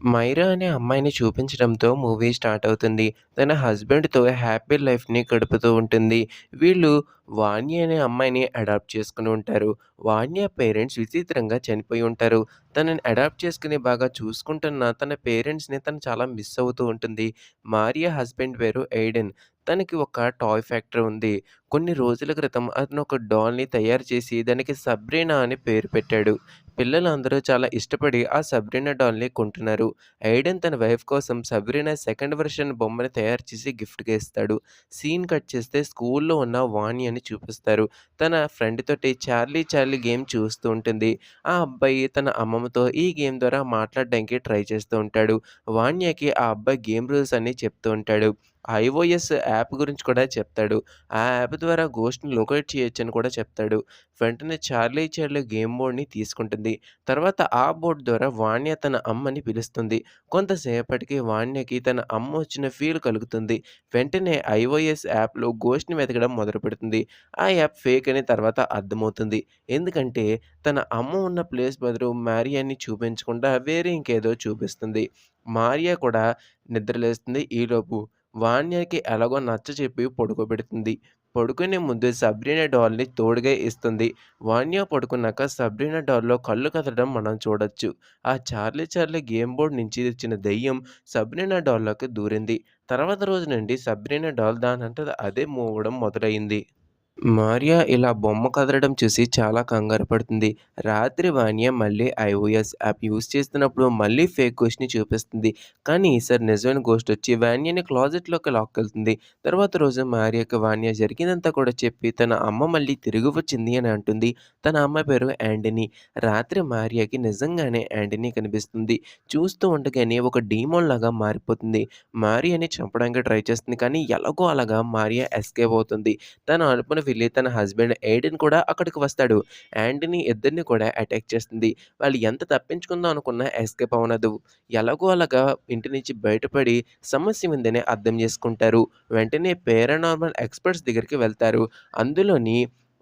మైరా అనే అమ్మాయిని చూపించడంతో movie start అవుతుంది. తన హస్బెండ్‌తో హ్యాపీ లైఫ్‌ని గడుపుతూ ఉంటుంది. వీళ్ళు వాణి అనే అమ్మాయిని అడాప్ట్ చేసుకొని ఉంటారు. వాణ్య పేరెంట్స్ విచిత్రంగా చనిపోయి ఉంటారు. తనని అడాప్ట్ చేసుకొని బాగా చూసుకుంటున్న తన పేరెంట్స్‌ని తను చాలా మిస్ అవుతూ ఉంటుంది. మారియా హస్బెండ్ పేరు ఎయిడెన్. తనకి ఒక టాయ్ ఫ్యాక్టరీ ఉంది. కొన్ని రోజుల క్రితం అతను ఒక డాల్‌ని తయారు చేసి దానికి సబ్రీనా అని పేరు పెట్టాడు. పిల్లలందరూ చాలా ఇష్టపడి ఆ సబ్రీనా డాల్‌ని కొంటున్నారు. ఎయిడెన్ తన వైఫ్ కోసం సబ్రీనా సెకండ్ వెర్షన్ బొమ్మని తయారు చేసి గిఫ్ట్‌గా ఇస్తాడు. సీన్ కట్ చేస్తే స్కూల్‌లో ఉన్న వాణి అని చూపిస్తారు. తన ఫ్రెండ్ తోటి చార్లీ చార్లీ గేమ్ చూస్తూ ఉంటుంది. ఆ అబ్బాయి తన అమ్మమ్మతో ఈ గేమ్ ద్వారా మాట్లాడడానికి ట్రై చేస్తూ ఉంటాడు. వాన్యకి ఆ అబ్బాయి గేమ్ రూల్స్ అన్నీ చెప్తూ ఉంటాడు. ఐఓఎస్ యాప్ గురించి కూడా చెప్తాడు. ఆ యాప్ ద్వారా ఘోస్ట్‌ని లొకేట్ చేయొచ్చని కూడా చెప్తాడు. వెంటనే చార్లీ చార్లీ గేమ్ బోర్డ్‌ని తీసుకుంటుంది. తర్వాత ఆ బోర్డ్ ద్వారా వాన్య తన అమ్మని పిలుస్తుంది. కొంతసేపటికి వాన్యకి తన అమ్మ వచ్చిన ఫీల్ కలుగుతుంది. వెంటనే ఐఓఎస్ యాప్‌లో ఘోస్ట్‌ని వెతకడం మొదలుపెడుతుంది. ఆ యాప్ ఫేక్ అని తర్వాత అర్థమవుతుంది. ఎందుకంటే తన అమ్మ ఉన్న ప్లేస్ బదులు మారియాని చూపించకుండా వేరే ఇంకేదో చూపిస్తుంది. మారియా కూడా నిద్రలేస్తుంది. ఈలోపు వాన్యకి ఎలాగో నచ్చచెప్పి పడుకోబెడుతుంది. పడుకునే ముందు సబ్రీనా డాల్‌ని తోడుగా ఇస్తుంది. వాన్య పడుకున్నాక సబ్రీనా డాల్‌లో కళ్ళు కదలడం మనం చూడొచ్చు. ఆ చార్లీ చార్లీ గేమ్ బోర్డ్ నుంచి వచ్చిన దెయ్యం సబ్రీనా డాల్‌లోకి దూరింది. తర్వాత రోజు నుండి సబ్రీనా డాల్ దానంతట అదే మూవ్ అవ్వడం మొదలయింది. మారియా ఇలా బొమ్మ కదలడం చూసి చాలా కంగారు పడుతుంది. రాత్రి వాన్య మళ్ళీ ఐఓఎస్ యాప్ యూజ్ చేస్తున్నప్పుడు మళ్ళీ ఫేక్ గోస్ట్‌ని చూపిస్తుంది. కానీ ఈసారి నిజమైన గోస్ట్ వచ్చి వాన్యని క్లాజెట్‌లోకి లాక్కెళ్తుంది. తర్వాత రోజు మారియాకి వాన్య జరిగిందంతా కూడా చెప్పి తన అమ్మ మళ్ళీ తిరిగి వచ్చింది అని అంటుంది. తన అమ్మ పేరు యాంటనీ. రాత్రి మారియాకి నిజంగానే యాంటనీ కనిపిస్తుంది. చూస్తూ ఉండగానే ఒక డీమోన్‌లాగా మారిపోతుంది. మారియాని చంపడానికి ట్రై చేస్తుంది. కానీ ఎలాగో అలాగా మారియా ఎస్కేప్ అవుతుంది. తను అనుకుని వెళ్లి తన హస్బెండ్ ఎయిడెన్ కూడా అక్కడికి వస్తాడు. యాంటనీ ఇద్దరిని కూడా అటాక్ చేస్తుంది. వాళ్ళు ఎంత తప్పించుకుందాం అనుకున్నా ఎస్కేప్ అవ్వనదు. ఎలాగో అలాగా ఇంటి నుంచి బయటపడి సమస్య ఉందని అర్థం చేసుకుంటారు. వెంటనే పారానార్మల్ ఎక్స్‌పర్ట్స్ దగ్గరికి వెళ్తారు. అందులోని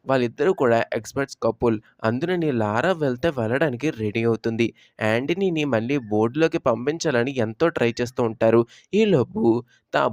వాళ్ళిద్దరూ కూడా ఎక్స్‌పర్ట్స్ కపుల్. అందులోని లారా వెళ్ళడానికి రెడీ అవుతుంది. యాంటనీని మళ్ళీ బోర్డ్‌లోకి పంపించాలని ఎంతో ట్రై చేస్తూ ఉంటారు. ఈలోపు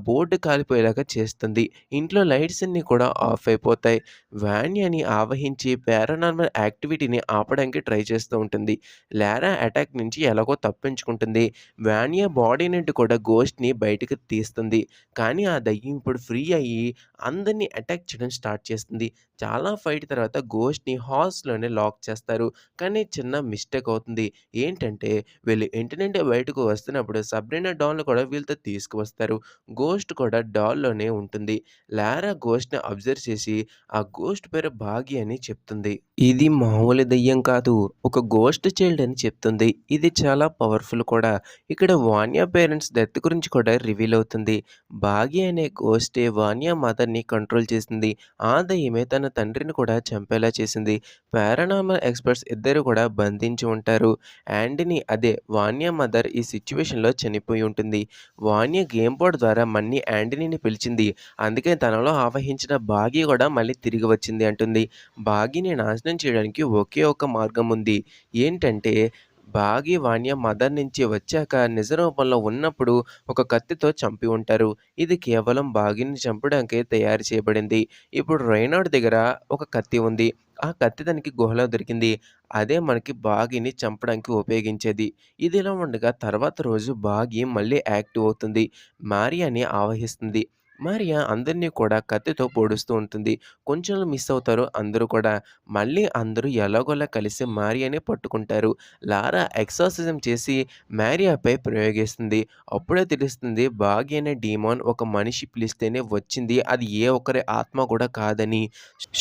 బోర్డ్ కాలిపోయేలాగా చేస్తుంది. ఇంట్లో లైట్స్ అన్నీ కూడా ఆఫ్ అయిపోతాయి. వాన్యాని ఆవహించి పారానార్మల్ యాక్టివిటీని ఆపడానికి ట్రై చేస్తూ ఉంటుంది. లారా అటాక్ నుంచి ఎలాగో తప్పించుకుంటుంది. వాన్యా బాడీ నుండి కూడా ఘోస్ట్‌ని బయటకి తీస్తుంది. కానీ ఆ దయ్యం ఇప్పుడు ఫ్రీ అయ్యి అందరిని అటాక్ చేయడం స్టార్ట్ చేస్తుంది. చాలా ఫైట్ తర్వాత ఘోస్ట్‌ని హాల్స్‌లోనే లాక్ చేస్తారు. కానీ చిన్న మిస్టేక్ అవుతుంది. ఏంటంటే వీళ్ళు ఇంటి నుండి బయటకు వస్తున్నప్పుడు సబ్రీనా డాల్‌ని కూడా వీళ్ళతో తీసుకువస్తారు. ఘోస్ట్ కూడా డాల్‌లోనే ఉంటుంది. లారా ఘోస్ట్‌ని అబ్జర్వ్ చేసి, ఆ ఘోస్ట్ పేరు బాగి అని చెప్తుంది. ఇది మామూలు దెయ్యం కాదు. ఒక ఘోస్ట్ చైల్డ్ అని చెప్తుంది. ఇది చాలా పవర్‌ఫుల్ కూడా. ఇక్కడ వాన్యా పేరెంట్స్ డెత్ గురించి కూడా రివీల్ అవుతుంది. బాగి అనే ఘోస్టే వాన్యా మదర్‌ని కంట్రోల్ చేసింది. ఆ దెయ్యమే తన తండ్రిని కూడా చంపేలా చేసింది. పారానార్మల్ ఎక్స్‌పర్ట్స్ ఇద్దరు కూడా బంధించి ఉంటారు. యాంటనీ అదే వాన్యా మదర్ ఈ సిట్యుయేషన్‌లో చనిపోయి ఉంటుంది. వాన్య గేమ్ బోర్డ్ ద్వారా మళ్ళీ యాంటనీని పిలిచింది. అందుకే తనలో ఆవహించిన బాగి కూడా మళ్ళీ తిరిగి వచ్చింది అంటుంది. బాగిని నాశనం చేయడానికి ఒకే ఒక మార్గం ఉంది. ఏంటంటే బాగి వాన్య మదర్ నుంచి వచ్చాక నిజ రూపంలో ఉన్నప్పుడు ఒక కత్తితో చంపి ఉంటారు. ఇది కేవలం బాగిని చంపడానికే తయారు చేయబడింది. ఇప్పుడు రైనార్డ్ దగ్గర ఒక కత్తి ఉంది. ఆ కత్తి తనకి గుహలో దొరికింది. అదే మనకి బాగిని చంపడానికి ఉపయోగించేది. ఇదిలా ఉండగా తర్వాత రోజు బాగి మళ్ళీ యాక్టివ్ అవుతుంది. మారియాని ఆవహిస్తుంది. మారియా అందరినీ కూడా కత్తితో పొడుస్తూ ఉంటుంది. కొంచెంలో మిస్ అవుతారు అందరూ కూడా. మళ్ళీ అందరూ ఎలాగోలా కలిసి మారియాని పట్టుకుంటారు. లారా ఎక్సార్సిజం చేసి మారియాపై ప్రయోగిస్తుంది. అప్పుడే తెలుస్తుంది బాగి అనే డీమాన్ ఒక మనిషి పిలిస్తేనే వచ్చింది. అది ఏ ఒక్కరి ఆత్మ కూడా కాదని.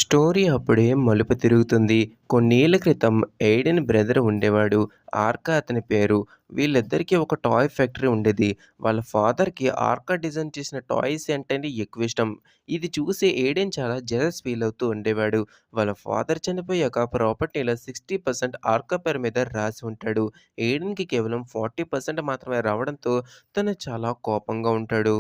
స్టోరీ అప్పుడే మలుపు తిరుగుతుంది. కొన్నేళ్ల క్రితం ఎయిడెన్ బ్రదర్ ఉండేవాడు. ఆర్కా అతని పేరు. వీళ్ళిద్దరికీ ఒక టాయ్ ఫ్యాక్టరీ ఉండేది. వాళ్ళ ఫాదర్‌కి ఆర్కా డిజైన్ చేసిన టాయ్స్ అంటేనే ఎక్కువ ఇష్టం. ఇది చూసి ఎయిడెన్ చాలా జెలస్ ఫీల్ అవుతూ ఉండేవాడు. వాళ్ళ ఫాదర్ చనిపోయాక ప్రాపర్టీలో 60% ఆర్కా పేరు మీద రాసి ఉంటాడు. ఎయిడెన్‌కి కేవలం 40% మాత్రమే రావడంతో తను చాలా కోపంగా ఉంటాడు.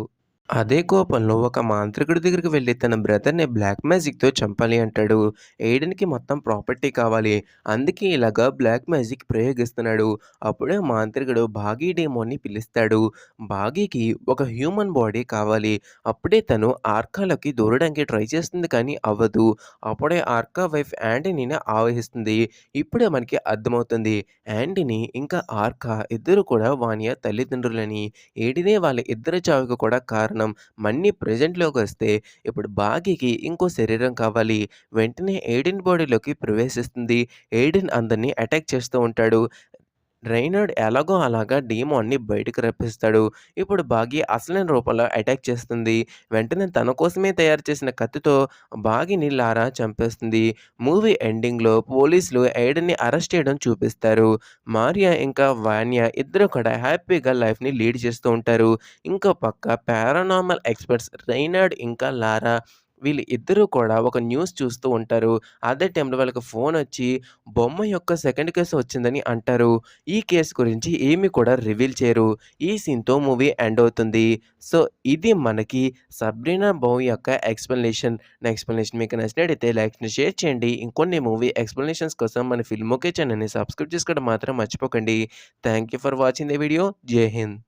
అదే కోపంలో ఒక మాంత్రికుడి దగ్గరికి వెళ్లి తన బ్రదర్‌ని బ్లాక్ మ్యాజిక్‌తో చంపాలి అంటాడు. ఎయిడెన్‌కి మొత్తం ప్రాపర్టీ కావాలి. అందుకే ఇలాగా బ్లాక్ మ్యాజిక్ ప్రయోగిస్తున్నాడు. అప్పుడే మాంత్రికుడు బాగీ డేమోన్‌ని పిలుస్తాడు. బాగీకి ఒక హ్యూమన్ బాడీ కావాలి. అప్పుడే తను ఆర్కాలోకి దూరడానికి ట్రై చేస్తుంది కానీ అవ్వదు. అప్పుడే ఆర్కా వైఫ్ యాంటనీని ఆవహిస్తుంది. ఇప్పుడే మనకి అర్థమవుతుంది. యాంటనీ ఇంకా ఆర్కా ఇద్దరు కూడా వానియా తల్లిదండ్రులని. ఏడిదే వాళ్ళ ఇద్దరి చావుకి కూడా కారణం. మళ్ళీ ప్రెజెంట్‌లోకొస్తే ఇప్పుడు బాగీకి ఇంకో శరీరం కావాలి. వెంటనే ఎయిడెన్ బాడీలోకి ప్రవేశిస్తుంది. ఎయిడెన్ అందరిని అటాక్ చేస్తూ ఉంటాడు. రైనార్డ్ ఎలాగో అలాగా డీమాన్‌ని బయటకు రప్పిస్తాడు. ఇప్పుడు బాగీ అసలైన రూపంలో అటాక్ చేస్తుంది. వెంటనే తన కోసమే తయారు చేసిన కత్తితో బాగీని లారా చంపేస్తుంది. మూవీ ఎండింగ్‌లో పోలీసులు ఎయిడెన్‌ని అరెస్ట్ చేయడం చూపిస్తారు. మారియా ఇంకా వాన్యా ఇద్దరు కూడా హ్యాపీగా లైఫ్‌ని లీడ్ చేస్తూ ఉంటారు. ఇంకో పక్క పారానార్మల్ ఎక్స్‌పర్ట్స్ రైనార్డ్ ఇంకా లారా వీళ్ళు ఇద్దరూ కూడా ఒక న్యూస్ చూస్తూ ఉంటారు. అదే టైంలో వాళ్ళకి ఫోనొచ్చి బొమ్మ యొక్క సెకండ్ కేస్ వచ్చిందని అంటారు. ఈ కేస్ గురించి ఏమి కూడా రివీల్ చేయరు. ఈ సీన్‌తో మూవీ ఎండ్ అవుతుంది. సో, ఇది మనకి 'సబ్రీనా బౌ' యొక్క ఎక్స్‌ప్లనేషన్. నా ఎక్స్‌ప్లనేషన్ మీకు నచ్చినట్టయితే లైక్ చేయండి, షేర్ చేయండి. ఇంకొన్ని మూవీ ఎక్స్‌ప్లనేషన్స్ కోసం మన ఫిల్మ్ ఓకే ఛానెల్‌ని సబ్స్క్రైబ్ చేసుకోవడం మాత్రం మర్చిపోకండి. Thank you for watching the video. జై హింద్.